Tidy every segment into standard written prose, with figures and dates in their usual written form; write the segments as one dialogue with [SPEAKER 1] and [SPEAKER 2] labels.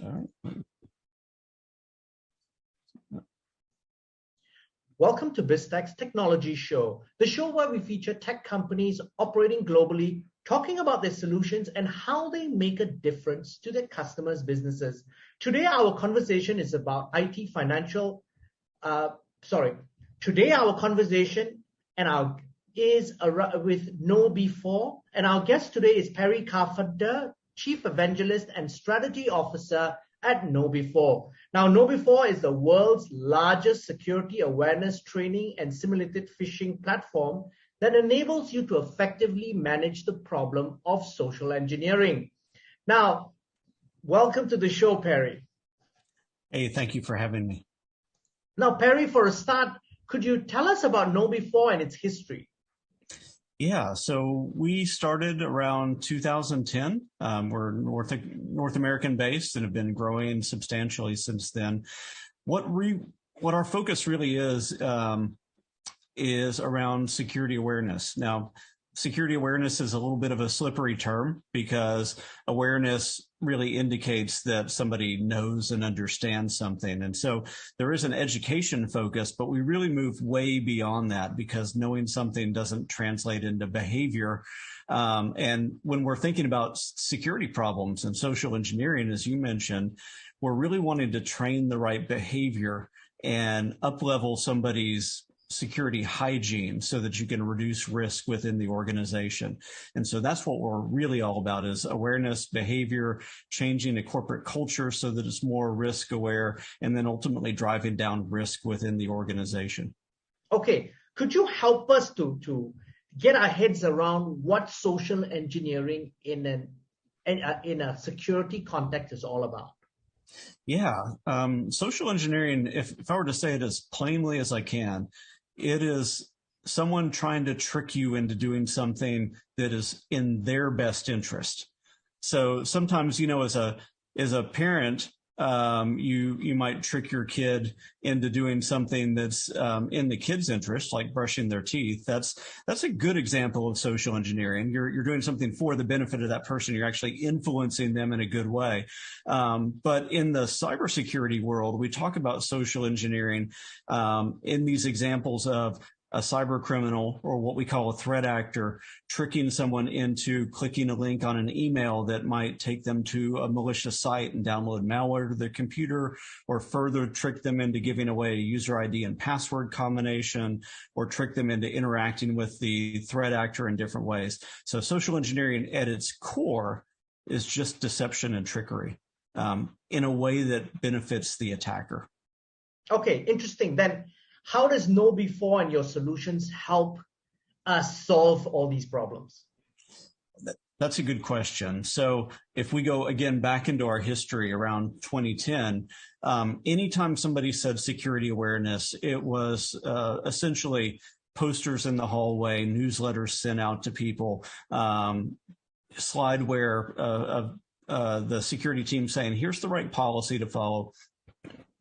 [SPEAKER 1] All right.
[SPEAKER 2] Welcome to Biztech Technology Show, the show where we feature tech companies operating globally, talking about their solutions and how they make a difference to their customers' businesses. Today, our conversation is about IT financial. Today, our conversation is with KnowBe4, and our guest today is Perry Carpenter, Chief Evangelist and Strategy Officer at KnowBe4. Now, KnowBe4 is the world's largest security awareness training and simulated phishing platform that enables you to effectively manage the problem of social engineering. Now, welcome to the show, Perry.
[SPEAKER 1] Hey, thank you for having me.
[SPEAKER 2] Now, Perry, for a start, could you tell us about KnowBe4 and its history?
[SPEAKER 1] Yeah, so we started around 2010. We're North American based and have been growing substantially since then. What our focus really is around security awareness. Now, security awareness is a little bit of a slippery term because awareness really indicates that somebody knows and understands something. And so there is an education focus, but we really move way beyond that because knowing something doesn't translate into behavior. And when we're thinking about security problems and social engineering, as you mentioned, we're really wanting to train the right behavior and up-level somebody's security hygiene so that you can reduce risk within the organization. And so that's what we're really all about is awareness, behavior, changing a corporate culture so that it's more risk aware, and then ultimately driving down risk within the organization.
[SPEAKER 2] Okay, could you help us to get our heads around what social engineering in a security context is all about?
[SPEAKER 1] Yeah, social engineering, if I were to say it as plainly as I can, it is someone trying to trick you into doing something that is in their best interest. So sometimes, as a parent, you might trick your kid into doing something that's in the kid's interest, like brushing their teeth. That's a good example of social engineering. You're doing something for the benefit of that person. You're actually influencing them in a good way. But in the cybersecurity world, we talk about social engineering in these examples of a cyber criminal, or what we call a threat actor, tricking someone into clicking a link on an email that might take them to a malicious site and download malware to their computer, or further trick them into giving away a user ID and password combination, or trick them into interacting with the threat actor in different ways. So social engineering at its core is just deception and trickery in a way that benefits the attacker.
[SPEAKER 2] Okay, interesting. Then how does KnowBe4 and your solutions help us solve all these problems?
[SPEAKER 1] That's a good question. So if we go again back into our history around 2010, anytime somebody said security awareness, it was essentially posters in the hallway, newsletters sent out to people, slideware of the security team saying, here's the right policy to follow.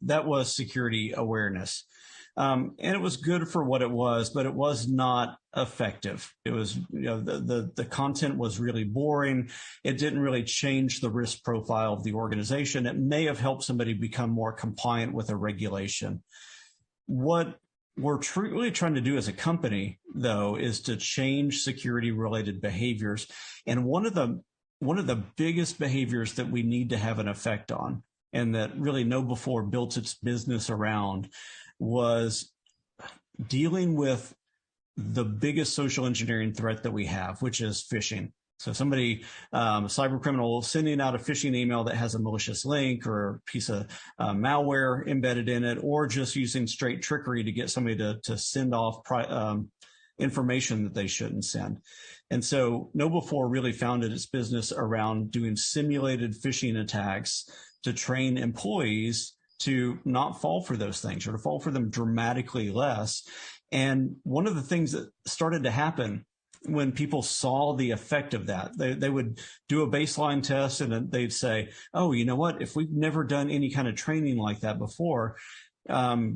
[SPEAKER 1] That was security awareness. And it was good for what it was, but it was not effective. It was, the content was really boring. It didn't really change the risk profile of the organization. It may have helped somebody become more compliant with a regulation. What we're really trying to do as a company, though, is to change security-related behaviors. And one of the biggest behaviors that we need to have an effect on, and that really KnowBe4 built its business around, was dealing with the biggest social engineering threat that we have, which is phishing. So somebody, cyber criminal, sending out a phishing email that has a malicious link or a piece of malware embedded in it, or just using straight trickery to get somebody to send off information that they shouldn't send. And so KnowBe4 really founded its business around doing simulated phishing attacks to train employees to not fall for those things, or to fall for them dramatically less. And one of the things that started to happen when people saw the effect of that, they would do a baseline test and they'd say, oh, you know what, if we've never done any kind of training like that before,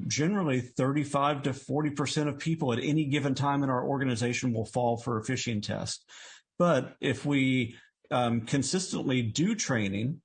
[SPEAKER 1] generally 35 to 40% of people at any given time in our organization will fall for a phishing test. But if we consistently do training,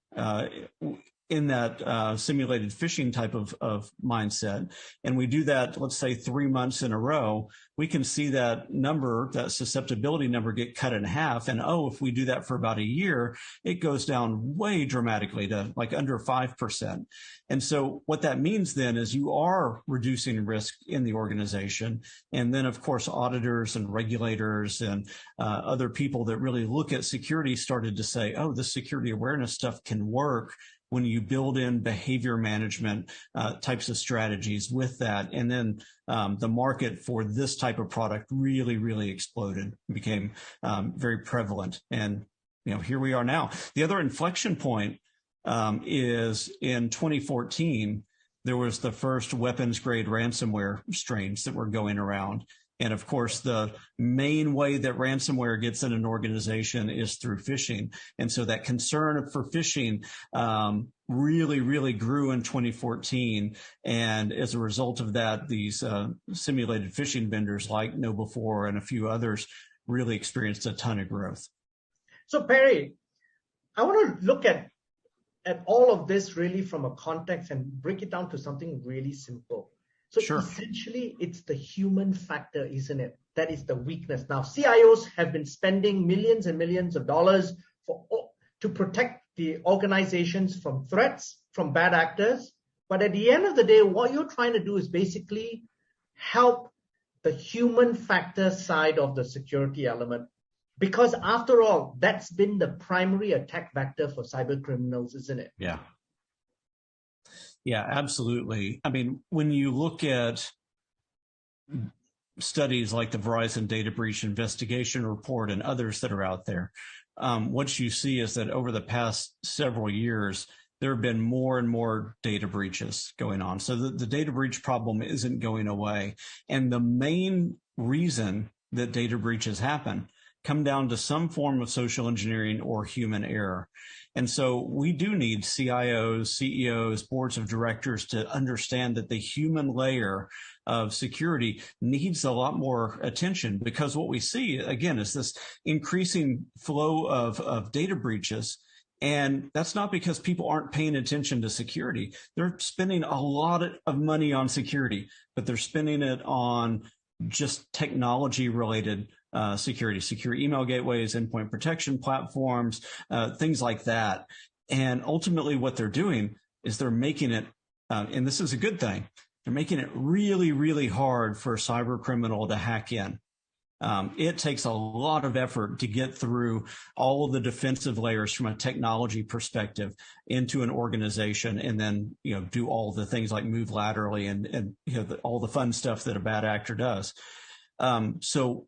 [SPEAKER 1] in that simulated phishing type of mindset, and we do that, let's say 3 months in a row, we can see that number, that susceptibility number, get cut in half. And if we do that for about a year, it goes down way dramatically to like under 5%. And so what that means then is you are reducing risk in the organization. And then, of course, auditors and regulators and other people that really look at security started to say, oh, this security awareness stuff can work when you build in behavior management types of strategies with that. And then the market for this type of product really, really exploded, became very prevalent. And here we are now. The other inflection point is in 2014, there was the first weapons grade ransomware strains that were going around. And of course, the main way that ransomware gets in an organization is through phishing. And so that concern for phishing really, really grew in 2014. And as a result of that, these simulated phishing vendors like KnowBe4 and a few others really experienced a ton of growth.
[SPEAKER 2] So Perry, I want to look at all of this really from a context and break it down to something really simple. So
[SPEAKER 1] sure.
[SPEAKER 2] Essentially, it's the human factor, isn't it? That is the weakness. Now, CIOs have been spending millions and millions of dollars to protect the organizations from threats, from bad actors. But at the end of the day, what you're trying to do is basically help the human factor side of the security element. Because after all, that's been the primary attack vector for cyber criminals, isn't it?
[SPEAKER 1] Yeah. Yeah, absolutely. I mean, when you look at studies like the Verizon Data Breach Investigation Report and others that are out there, what you see is that over the past several years, there have been more and more data breaches going on. So the data breach problem isn't going away. And the main reason that data breaches happen come down to some form of social engineering or human error. And so we do need CIOs, CEOs, boards of directors to understand that the human layer of security needs a lot more attention, because what we see, again, is this increasing flow of data breaches. And that's not because people aren't paying attention to security. They're spending a lot of money on security, but they're spending it on just technology related security, secure email gateways, endpoint protection platforms, things like that. And ultimately what they're doing is they're making it, and this is a good thing, they're making it really, really hard for a cyber criminal to hack in. It takes a lot of effort to get through all of the defensive layers from a technology perspective into an organization, and then do all the things like move laterally and all the fun stuff that a bad actor does. So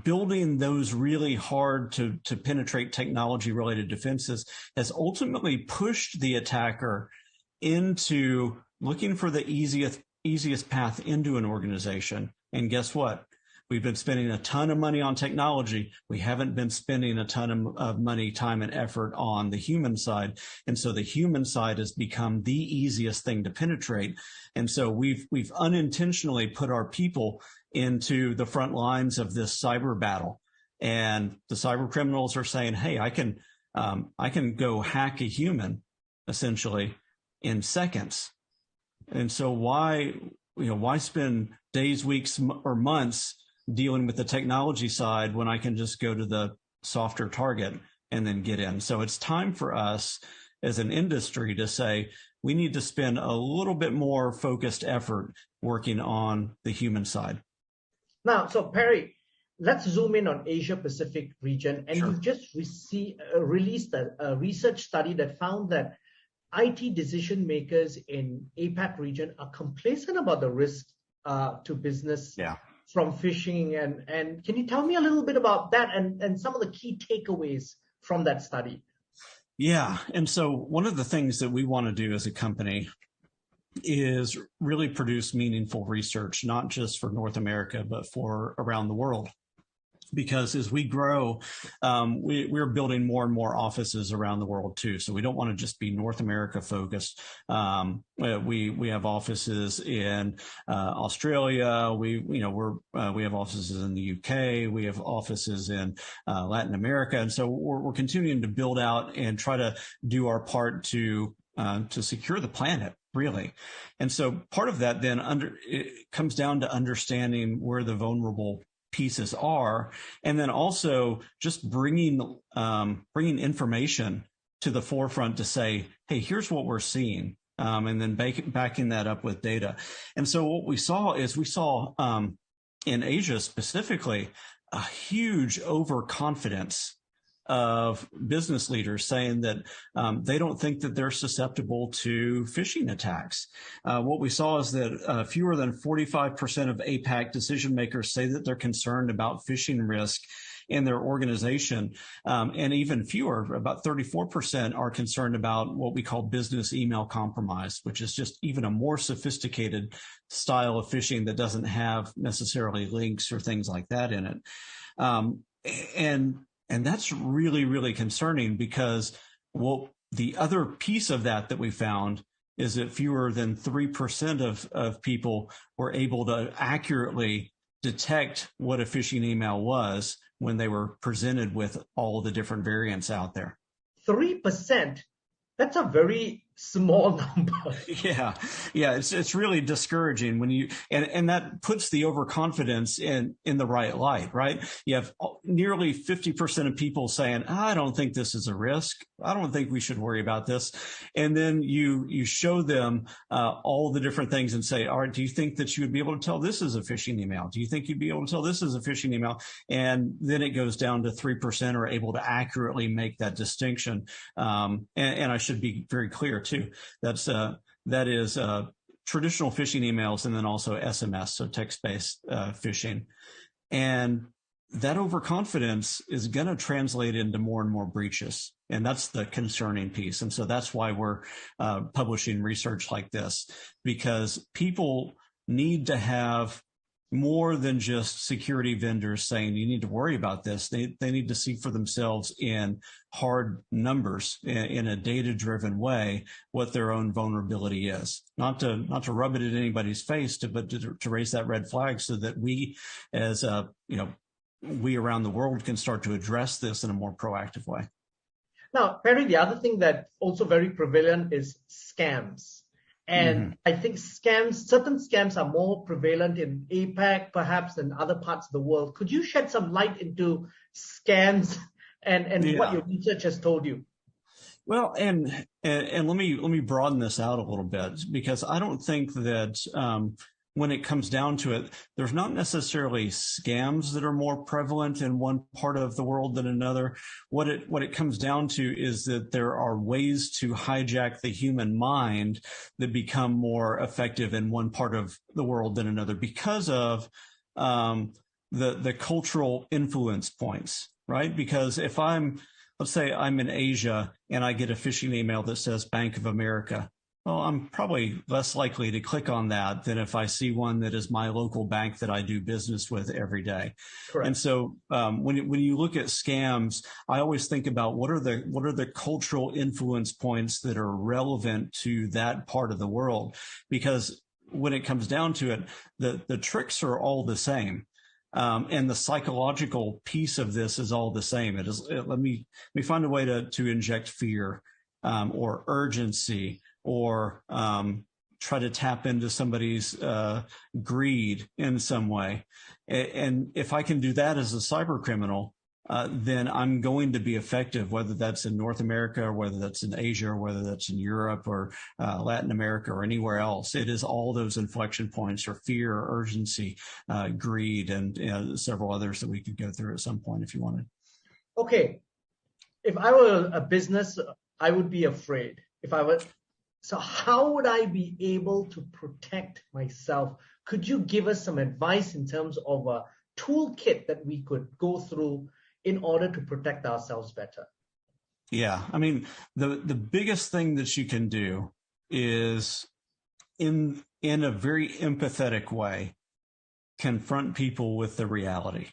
[SPEAKER 1] building those really hard to penetrate technology related defenses has ultimately pushed the attacker into looking for the easiest path into an organization. And guess what? We've been spending a ton of money on technology. We haven't been spending a ton of money, time, and effort on the human side. And so the human side has become the easiest thing to penetrate. And so we've unintentionally put our people into the front lines of this cyber battle. And the cyber criminals are saying, hey, I can go hack a human essentially in seconds. And so why spend days, weeks, or months dealing with the technology side when I can just go to the softer target and then get in? So it's time for us as an industry to say, we need to spend a little bit more focused effort working on the human side.
[SPEAKER 2] Now, so Perry, let's zoom in on Asia Pacific region. And
[SPEAKER 1] Sure.
[SPEAKER 2] You've just released a research study that found that IT decision makers in APAC region are complacent about the risk to business from phishing. And can you tell me a little bit about that and some of the key takeaways from that study?
[SPEAKER 1] Yeah. And so one of the things that we want to do as a company is really produce meaningful research, not just for North America, but for around the world. because as we grow, we're building more and more offices around the world too. So we don't want to just be North America focused. We have offices in Australia. We have offices in the UK. We have offices in Latin America, and so we're continuing to build out and try to do our part to secure the planet, really. And so part of that then it comes down to understanding where the vulnerable pieces are, and then also just bringing information to the forefront to say, hey, here's what we're seeing, and then backing that up with data. And so what we saw in Asia specifically a huge overconfidence of business leaders saying that they don't think that they're susceptible to phishing attacks. What we saw is that fewer than 45% of APAC decision makers say that they're concerned about phishing risk in their organization, and even fewer, about 34%, are concerned about what we call business email compromise, which is just even a more sophisticated style of phishing that doesn't have necessarily links or things like that in it. And that's really, really concerning, because the other piece of that we found is that fewer than 3% of people were able to accurately detect what a phishing email was when they were presented with all the different variants out there.
[SPEAKER 2] 3%? That's a very small number.
[SPEAKER 1] Yeah, it's really discouraging when you and that puts the overconfidence in the right light, right? You have nearly 50% of people saying, I don't think this is a risk. I don't think we should worry about this. And then you show them all the different things and say, all right, do you think that you would be able to tell this is a phishing email? Do you think you'd be able to tell this is a phishing email? And then it goes down to 3% are able to accurately make that distinction. And I should be very clear too. That is traditional phishing emails, and then also SMS, so text-based phishing. And that overconfidence is going to translate into more and more breaches. And that's the concerning piece. And so that's why we're publishing research like this, because people need to have more than just security vendors saying you need to worry about this. They need to see for themselves in hard numbers, in a data-driven way, what their own vulnerability is. Not to rub it in anybody's face, but to raise that red flag so that we, as we around the world, can start to address this in a more proactive way.
[SPEAKER 2] Now, Perry, the other thing that's also very prevalent is scams. And I think certain scams are more prevalent in APAC, perhaps, than other parts of the world. Could you shed some light into scams and what your research has told you?
[SPEAKER 1] Well, and let me broaden this out a little bit, because I don't think that when it comes down to it, there's not necessarily scams that are more prevalent in one part of the world than another. What it comes down to is that there are ways to hijack the human mind that become more effective in one part of the world than another, because of the cultural influence points, right? Because if let's say I'm in Asia and I get a phishing email that says Bank of America, well, I'm probably less likely to click on that than if I see one that is my local bank that I do business with every day.
[SPEAKER 2] Correct.
[SPEAKER 1] And so when you look at scams, I always think about what are the cultural influence points that are relevant to that part of the world, because when it comes down to it, the tricks are all the same. And the psychological piece of this is all the same. Let me find a way to inject fear or urgency, or try to tap into somebody's greed in some way. And if I can do that as a cyber criminal, then I'm going to be effective, whether that's in North America, or whether that's in Asia, or whether that's in Europe, or Latin America, or anywhere else. It is all those inflection points, or fear, or urgency, greed, and several others that we could go through at some point if you wanted.
[SPEAKER 2] Okay. If I were a business, I would be afraid. So how would I be able to protect myself? Could you give us some advice in terms of a toolkit that we could go through in order to protect ourselves better?
[SPEAKER 1] Yeah, I mean, the biggest thing that you can do is, in a very empathetic way, confront people with the reality.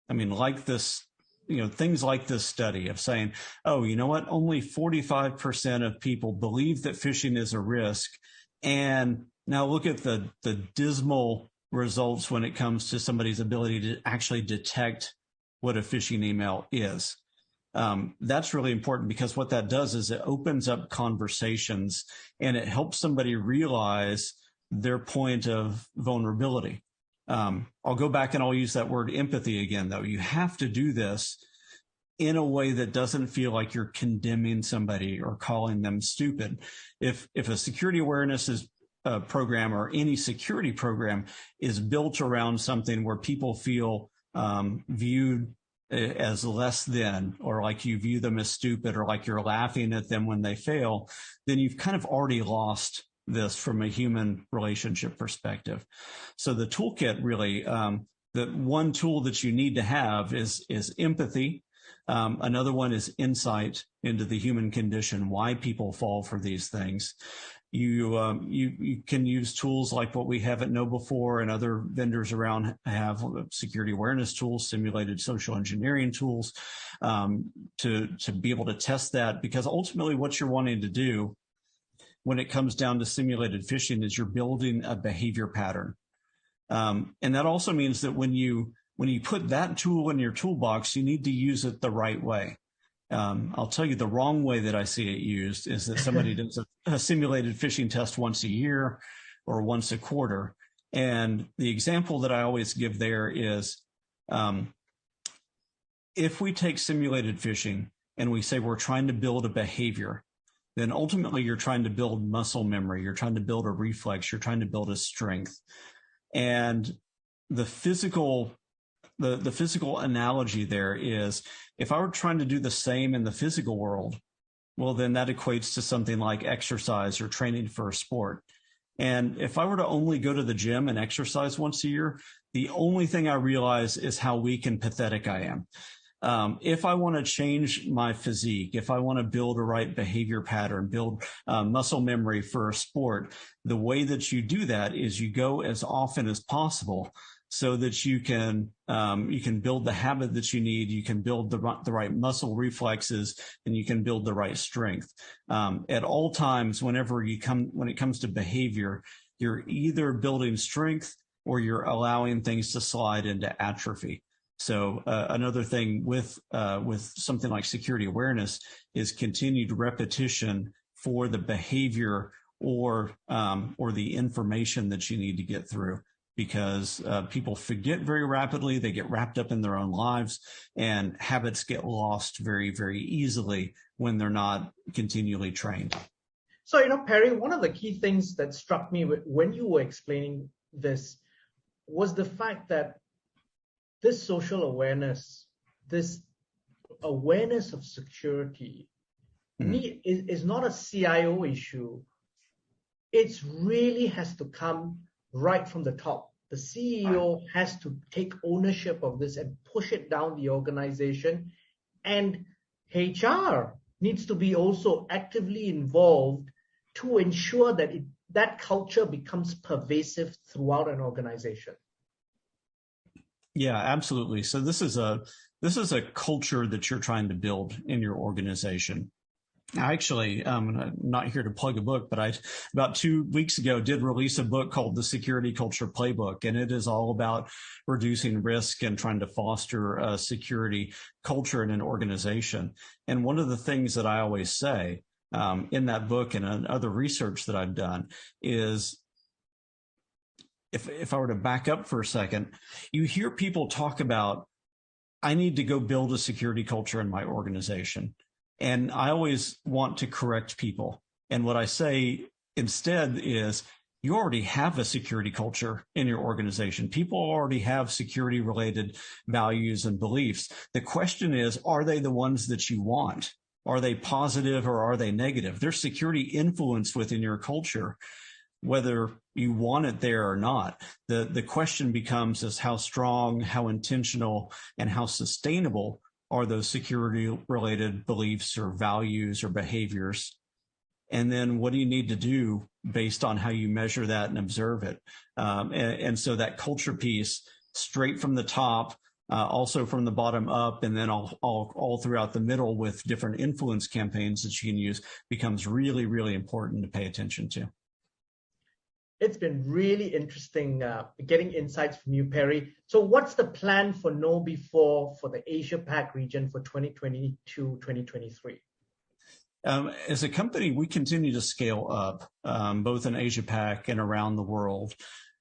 [SPEAKER 1] I mean, like this, things like this study of saying, oh, you know what, only 45% of people believe that phishing is a risk. And now look at the dismal results when it comes to somebody's ability to actually detect what a phishing email is. That's really important, because what that does is it opens up conversations and it helps somebody realize their point of vulnerability. I'll go back and I'll use that word empathy again, though. You have to do this in a way that doesn't feel like you're condemning somebody or calling them stupid. If a security awareness program, or any security program, is built around something where people feel viewed as less than, or like you view them as stupid, or like you're laughing at them when they fail, then you've kind of already lost this from a human relationship perspective. So the toolkit really, the one tool that you need to have is empathy. Another one is insight into the human condition, why people fall for these things. You can use tools like what we have at KnowBe4 and other vendors around have, security awareness tools, simulated social engineering tools, to be able to test that, because ultimately what you're wanting to do when it comes down to simulated phishing is you're building a behavior pattern. And that also means that when you put that tool in your toolbox, you need to use it the right way. I'll tell you the wrong way that I see it used is that somebody does a simulated phishing test once a year or once a quarter. And the example that I always give there is, if we take simulated phishing and we say we're trying to build a behavior, then ultimately you're trying to build muscle memory, you're trying to build a reflex, you're trying to build a strength. And the physical analogy there is, if I were trying to do the same in the physical world, well, then that equates to something like exercise or training for a sport. And if I were to only go to the gym and exercise once a year, the only thing I realize is how weak and pathetic I am. If I want to change my physique, if I want to build a right behavior pattern, build muscle memory for a sport, the way that you do that is you go as often as possible, so that you can build the habit that you need, you can build the right muscle reflexes, and you can build the right strength. At all times, when it comes to behavior, you're either building strength or you're allowing things to slide into atrophy. So another thing with something like security awareness is continued repetition for the behavior or the information that you need to get through, because people forget very rapidly, they get wrapped up in their own lives, and habits get lost very, very easily when they're not continually trained.
[SPEAKER 2] So, Perry, one of the key things that struck me when you were explaining this was the fact that this social awareness, this awareness of security is not a CIO issue. It really has to come right from the top. The CEO has to take ownership of this and push it down the organization. And HR needs to be also actively involved to ensure that that culture becomes pervasive throughout an organization.
[SPEAKER 1] Yeah, absolutely. So this is a culture that you're trying to build in your organization. Actually, I'm not here to plug a book, but I, about 2 weeks ago, did release a book called The Security Culture Playbook, and it is all about reducing risk and trying to foster a security culture in an organization. And one of the things that I always say in that book and in other research that I've done is, if I were to back up for a second, you hear people talk about, I need to go build a security culture in my organization. And I always want to correct people. And what I say instead is, you already have a security culture in your organization. People already have security related values and beliefs. The question is, are they the ones that you want? Are they positive or are they negative? There's security influence within your culture, whether you want it there or not. The question becomes is how strong, how intentional, and how sustainable are those security related beliefs or values or behaviors? And then what do you need to do based on how you measure that and observe it? And so that culture piece, straight from the top, also from the bottom up, and then all throughout the middle with different influence campaigns that you can use becomes really, really important to pay attention to.
[SPEAKER 2] It's been really interesting getting insights from you, Perry. So what's the plan for KnowBe4 for the Asia-Pac region for 2022-2023?
[SPEAKER 1] As a company, we continue to scale up, both in Asia-Pac and around the world.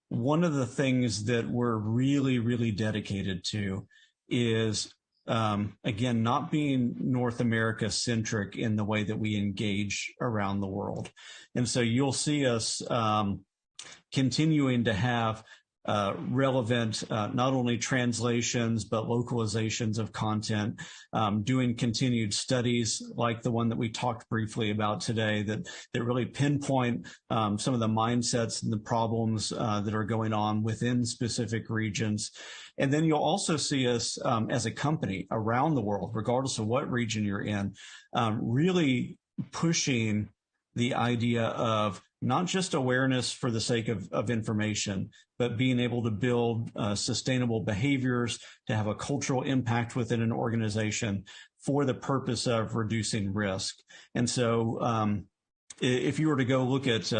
[SPEAKER 1] One of the things that we're really, really dedicated to is, again, not being North America centric in the way that we engage around the world. And so you'll see us continuing to have relevant, not only translations, but localizations of content, doing continued studies like the one that we talked briefly about today that really pinpoint some of the mindsets and the problems that are going on within specific regions. And then you'll also see us as a company around the world, regardless of what region you're in, really pushing the idea of not just awareness for the sake of information, but being able to build sustainable behaviors, to have a cultural impact within an organization for the purpose of reducing risk. And so if you were to go look at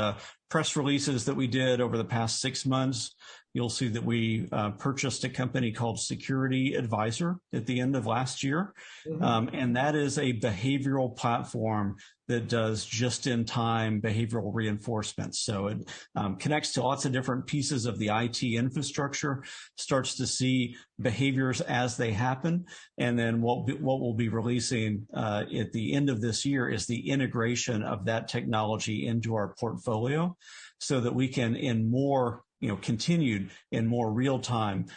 [SPEAKER 1] press releases that we did over the past 6 months, you'll see that we purchased a company called Security Advisor at the end of last year. Mm-hmm. And that is a behavioral platform that does just-in-time behavioral reinforcement. So it connects to lots of different pieces of the IT infrastructure, starts to see behaviors as they happen. And then what we'll be releasing at the end of this year is the integration of that technology into our portfolio so that we can, in more continued in more real-time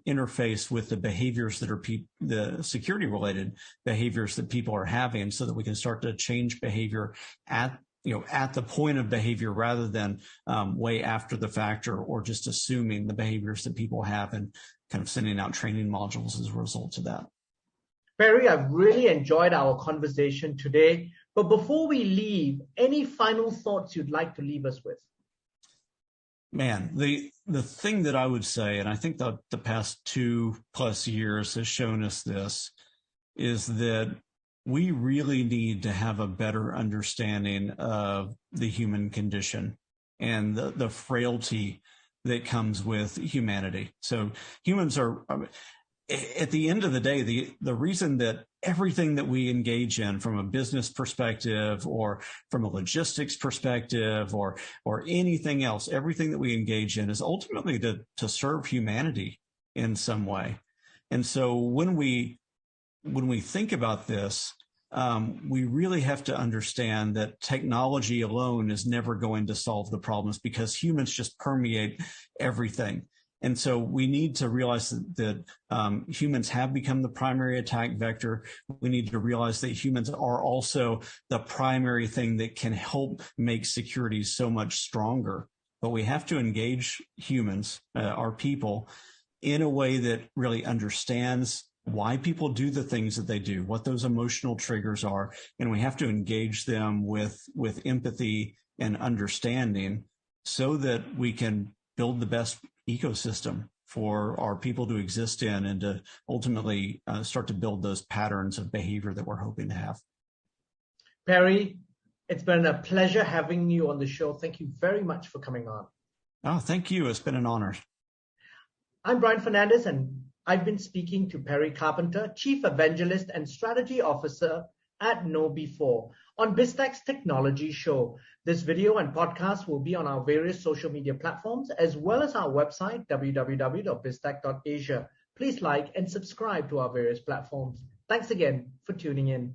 [SPEAKER 1] interface with the behaviors that are the security-related behaviors that people are having, so that we can start to change behavior at the point of behavior rather than way after the fact or just assuming the behaviors that people have and kind of sending out training modules as a result of that.
[SPEAKER 2] Perry, I've really enjoyed our conversation today. But before we leave, any final thoughts you'd like to leave us with?
[SPEAKER 1] Man, the thing that I would say, and I think that the past 2+ years has shown us this, is that we really need to have a better understanding of the human condition and the frailty that comes with humanity. So humans are, at the end of the day, the reason that everything that we engage in from a business perspective or from a logistics perspective or anything else, everything that we engage in is ultimately to serve humanity in some way. And so when we think about this, we really have to understand that technology alone is never going to solve the problems because humans just permeate everything. And so we need to realize that humans have become the primary attack vector. We need to realize that humans are also the primary thing that can help make security so much stronger. But we have to engage humans, our people, in a way that really understands why people do the things that they do, what those emotional triggers are, and we have to engage them with empathy and understanding so that we can build the best ecosystem for our people to exist in and to ultimately start to build those patterns of behavior that we're hoping to have.
[SPEAKER 2] Perry, it's been a pleasure having you on the show. Thank you very much for coming on.
[SPEAKER 1] Oh, thank you. It's been an honor.
[SPEAKER 2] I'm Brian Fernandez, and I've been speaking to Perry Carpenter, Chief Evangelist and Strategy Officer at KnowBe4 on Biztech Technology Show. This video and podcast will be on our various social media platforms as well as our website, www.biztech.asia. Please like and subscribe to our various platforms. Thanks again for tuning in.